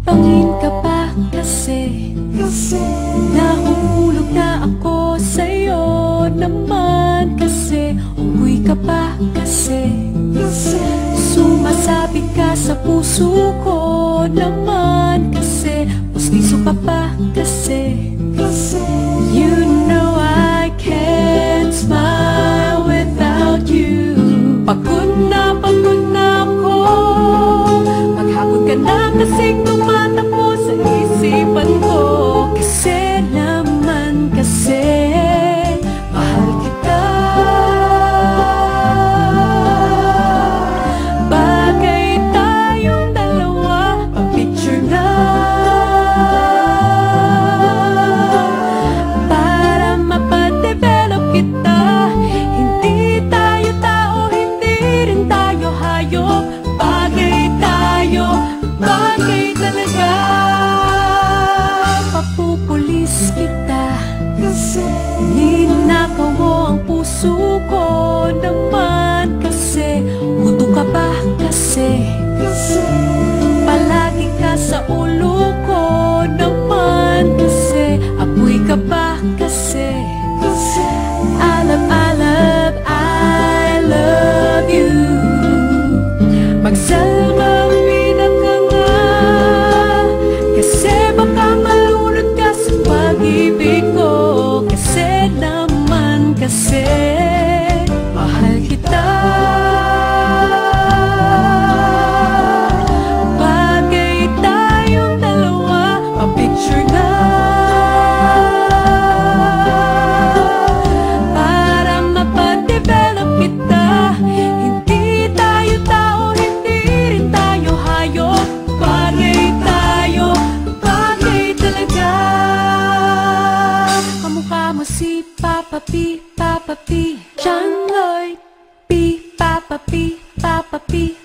Pangin ka pa kasi nahuhulog na ako sa'yo naman kasi unggoy ka pa kasi sumasabit ka sa puso ko naman kasi pustiso ka pa kasi you know I can't smile without you. Pagod na ako, maghapon ka na kasing tumatakbo sa isipan ko. Kasi naman kasi mahal kita. Bagay tayong dalawa, pa-picture na para mapadevelop kita. Hindi tayo tao, hindi rin tayo hayop. Bagay tayo, bagay talaga. Papupulis kita ninakaw mo ang puso ko naman kasi gusto ka ba kasi palagi ka sa ulo ko naman kasi apoy ka ba kasi I love you. Magsalbang pinaka nga kasi baka malunod ka sa pag-ibig ko. Kasi naman kasi mahal kita. Bagay tayong dalawa, pa-picture na para mapadevelop kita. Hindi tayo tao, hindi rin tayo hayop. Bagay tayo, bagay talaga. Kamukha mo si Papa P, Papa P, John Lloyd P, Papa P, Papa P.